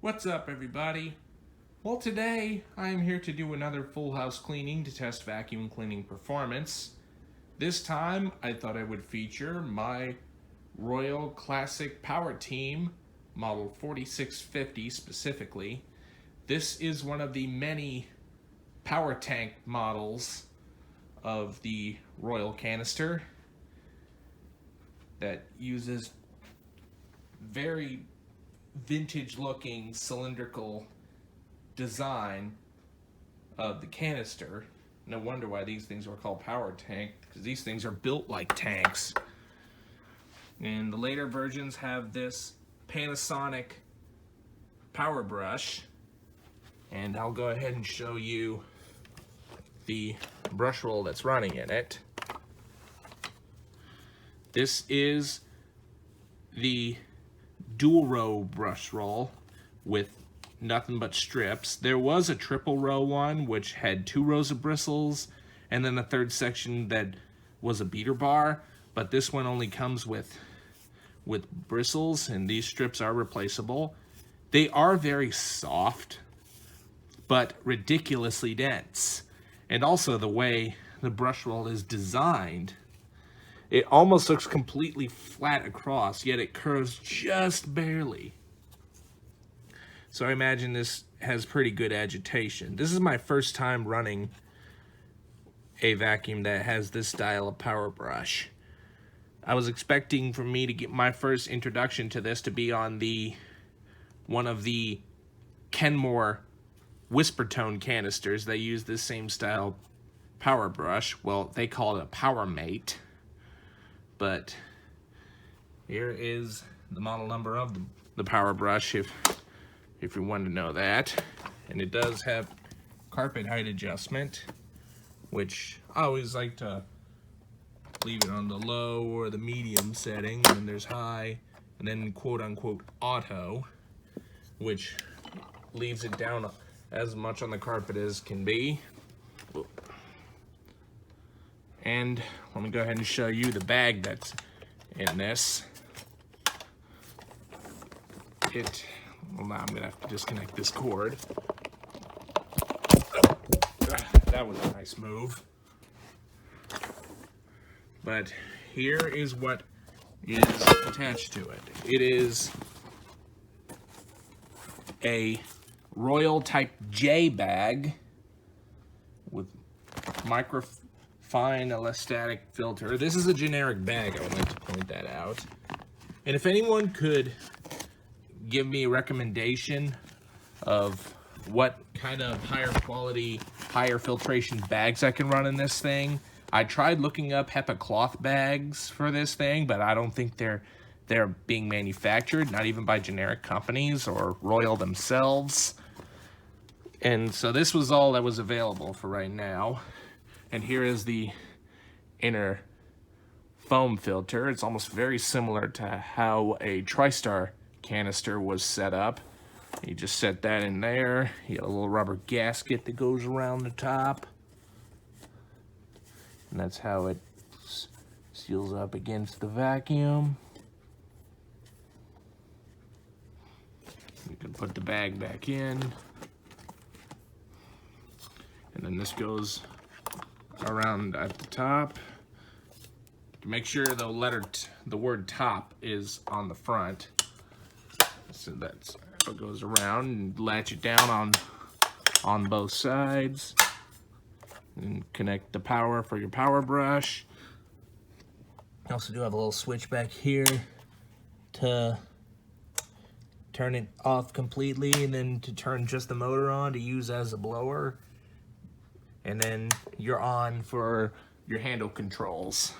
What's up, everybody? Well, today I'm here to do another full house cleaning to test vacuum cleaning performance. This time I thought I would feature my Royal Classic Power Team model 4650 specifically. This is one of the many power tank models of the Royal canister that uses very vintage looking cylindrical design of the canister. No wonder why these things are called power tank, because these things are built like tanks. And the later versions have this Panasonic power brush, and I'll go ahead and show you the brush roll that's running in it. This is the dual row brush roll with nothing but strips. There was a triple row one which had 2 rows of bristles and then a third section that was a beater bar, but this one only comes with bristles, and these strips are replaceable. They are very soft but ridiculously dense, and also the way the brush roll is designed, it almost looks completely flat across, yet it curves just barely. So I imagine this has pretty good agitation. This is my first time running a vacuum that has this style of power brush. I was expecting for me to get my first introduction to this to be on one of the Kenmore whisper tone canisters. They use this same style power brush. Well, they call it a Power Mate. But here is the model number of the power brush, if you want to know that. And it does have carpet height adjustment, which I always like to leave it on the low or the medium setting, and then there's high, and then quote unquote auto, which leaves it down as much on the carpet as can be. And let me go ahead and show you the bag that's in this. Well, now I'm gonna have to disconnect this cord. That was a nice move. But here is what is attached to it. It is a Royal Type J bag with microfine elastic filter. This is a generic bag, I would like to point that out. And if anyone could give me a recommendation of what kind of higher quality, higher filtration bags I can run in this thing. I tried looking up HEPA cloth bags for this thing, but I don't think they're being manufactured, not even by generic companies or Royal themselves. And so this was all that was available for right now. And here is the inner foam filter. It's almost very similar to how a TriStar canister was set up. You just set that in there. You got a little rubber gasket that goes around the top. And that's how it seals up against the vacuum. You can put the bag back in. And then this goes around at the top. To make sure the word top is on the front. So that's how it goes around, and latch it down on both sides. And connect the power for your power brush. I also do have a little switch back here to turn it off completely, and then to turn just the motor on to use as a blower. And then you're on for your handle controls.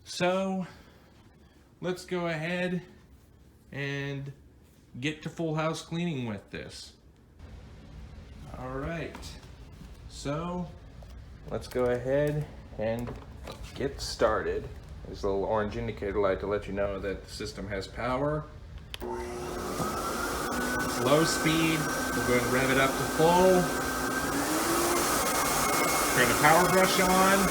So let's go ahead and get to full house cleaning with this. All right, so let's go ahead and get started. There's a little orange indicator light to let you know that the system has power. It's low speed. We'll go ahead and rev it up to full. Turn the power brush on.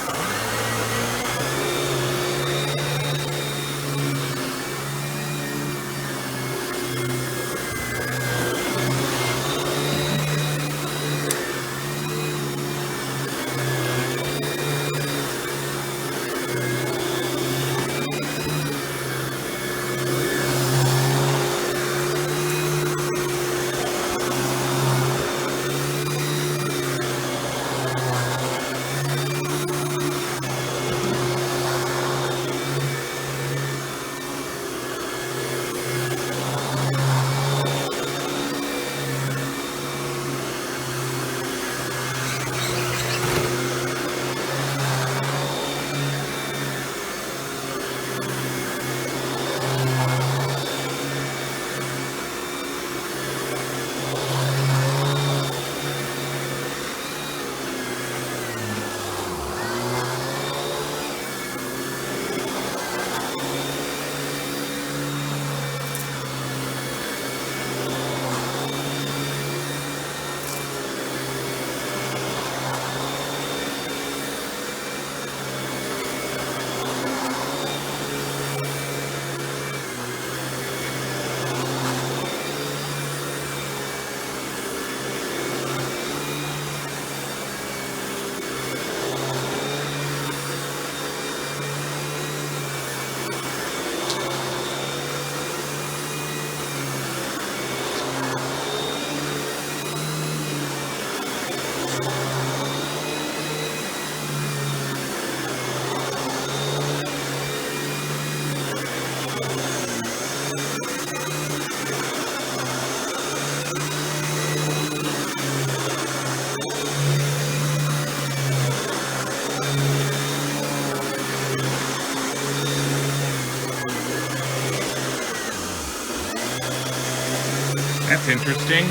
That's interesting.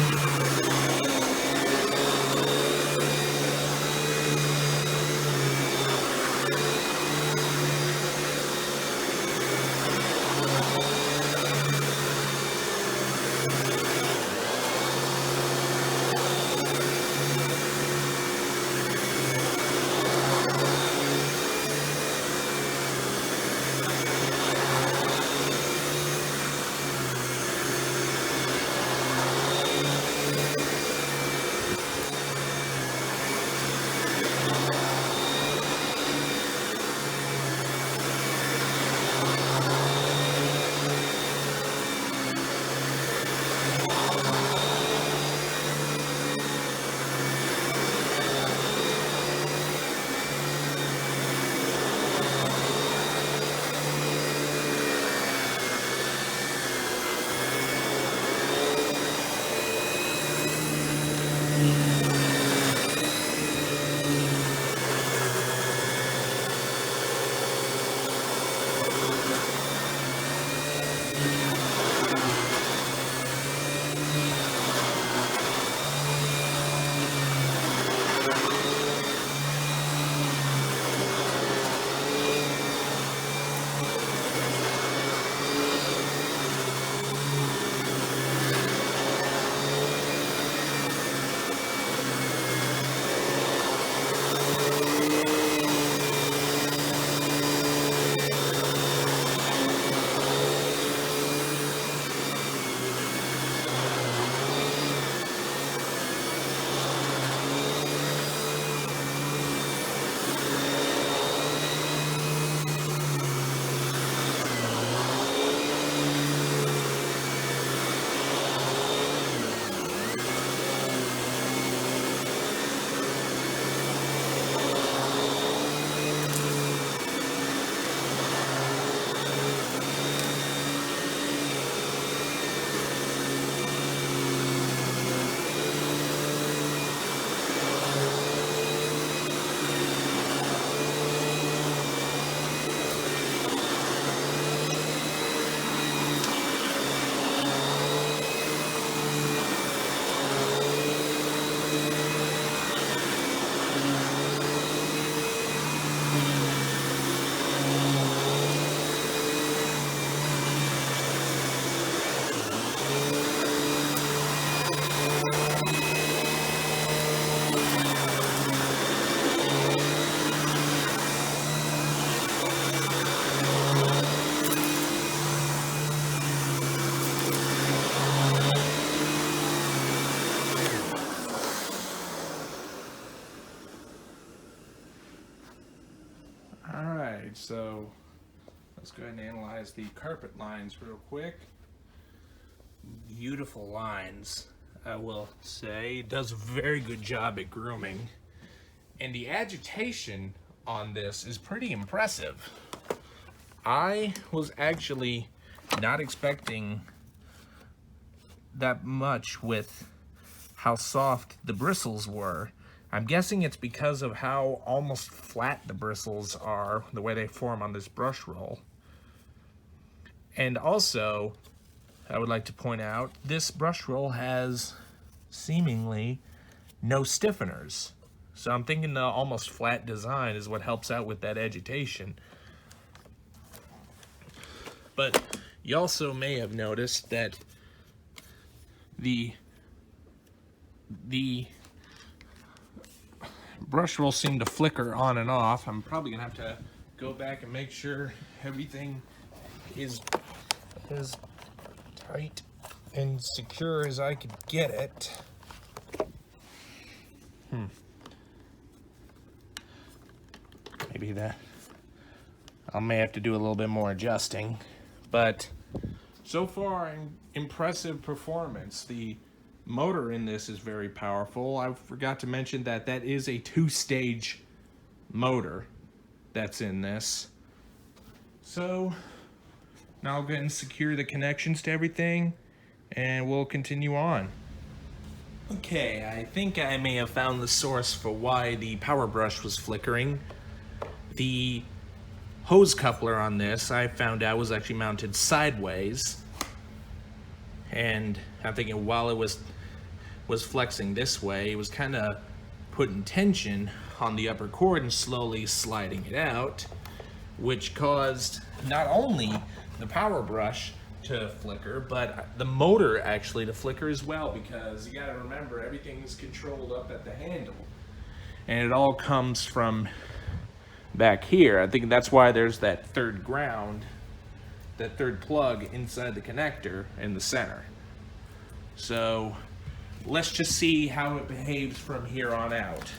Alright, so let's go ahead and analyze the carpet lines real quick. Beautiful lines, I will say. It does a very good job at grooming. And the agitation on this is pretty impressive. I was actually not expecting that much with how soft the bristles were. I'm guessing it's because of how almost flat the bristles are, the way they form on this brush roll. And also, I would like to point out, this brush roll has seemingly no stiffeners. So I'm thinking the almost flat design is what helps out with that agitation. But you also may have noticed that the brush roll seemed to flicker on and off. I'm probably gonna have to go back and make sure everything is as tight and secure as I could get it. Maybe that I may have to do a little bit more adjusting, but so far impressive performance. The motor in this is very powerful. I forgot to mention that that is a 2-stage motor that's in this. So now I'll go ahead and secure the connections to everything and we'll continue on. Okay, I think I may have found the source for why the power brush was flickering. The hose coupler on this, I found out, was actually mounted sideways. And I'm thinking while it was flexing this way, it was kind of putting tension on the upper cord and slowly sliding it out, which caused not only the power brush to flicker, but the motor actually to flicker as well, because you gotta remember everything's controlled up at the handle. And it all comes from back here. I think that's why there's that third ground, that third plug inside the connector in the center. So let's just see how it behaves from here on out.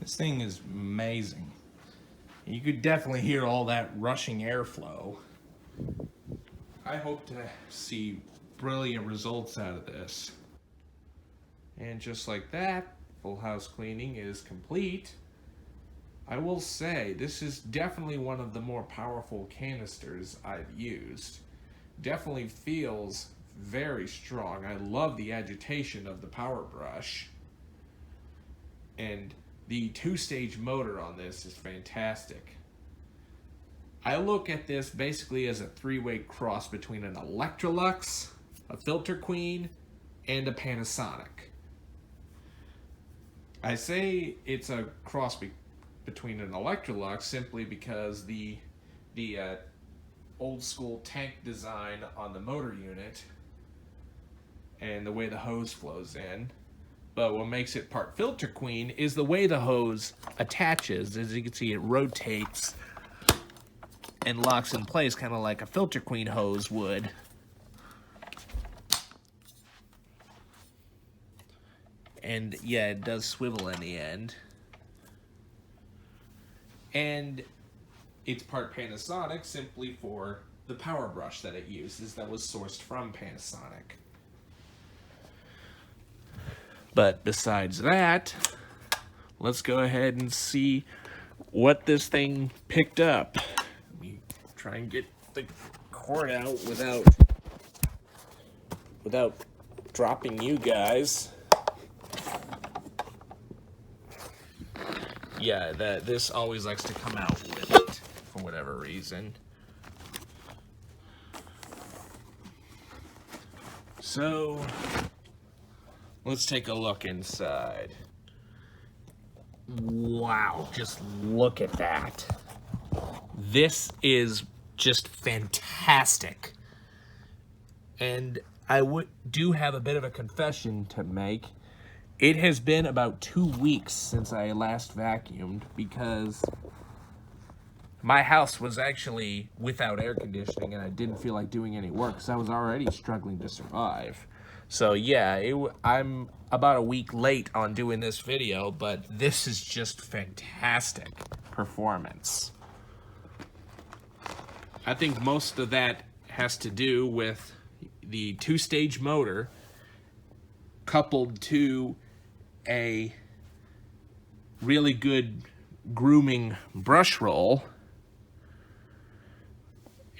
This thing is amazing. You could definitely hear all that rushing airflow. I hope to see brilliant results out of this. And just like that, full house cleaning is complete. I will say this is definitely one of the more powerful canisters I've used. Definitely feels very strong. I love the agitation of the power brush. And the two-stage motor on this is fantastic. I look at this basically as a three-way cross between an Electrolux, a Filter Queen, and a Panasonic. I say it's a cross between an Electrolux simply because the old school tank design on the motor unit and the way the hose flows in. But what makes it part Filter Queen is the way the hose attaches. As you can see, it rotates and locks in place kind of like a Filter Queen hose would. And yeah, it does swivel in the end. And it's part Panasonic simply for the power brush that it uses that was sourced from Panasonic. But besides that, let's go ahead and see what this thing picked up. Let me try and get the cord out without dropping you guys. Yeah, this always likes to come out with it for whatever reason. So let's take a look inside. Wow, just look at that. This is just fantastic. And I do have a bit of a confession to make. It has been about 2 weeks since I last vacuumed because my house was actually without air conditioning and I didn't feel like doing any work because I was already struggling to survive. So yeah, I'm about a week late on doing this video, but this is just fantastic performance. I think most of that has to do with the 2-stage motor coupled to a really good grooming brush roll,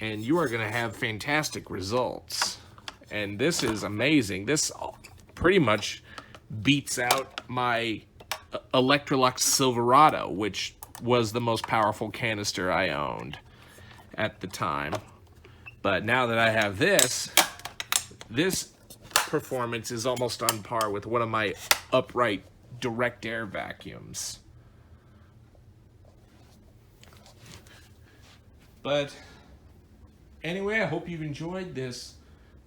and you are going to have fantastic results. And this is amazing. This pretty much beats out my Electrolux Silverado, which was the most powerful canister I owned at the time. But now that I have this performance is almost on par with one of my upright direct air vacuums. But anyway, I hope you've enjoyed this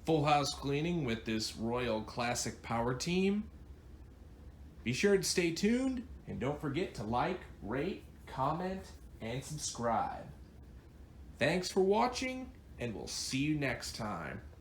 full house cleaning with this Royal Classic Power Team. Be sure to stay tuned and don't forget to like, rate, comment, and subscribe. Thanks for watching, and we'll see you next time.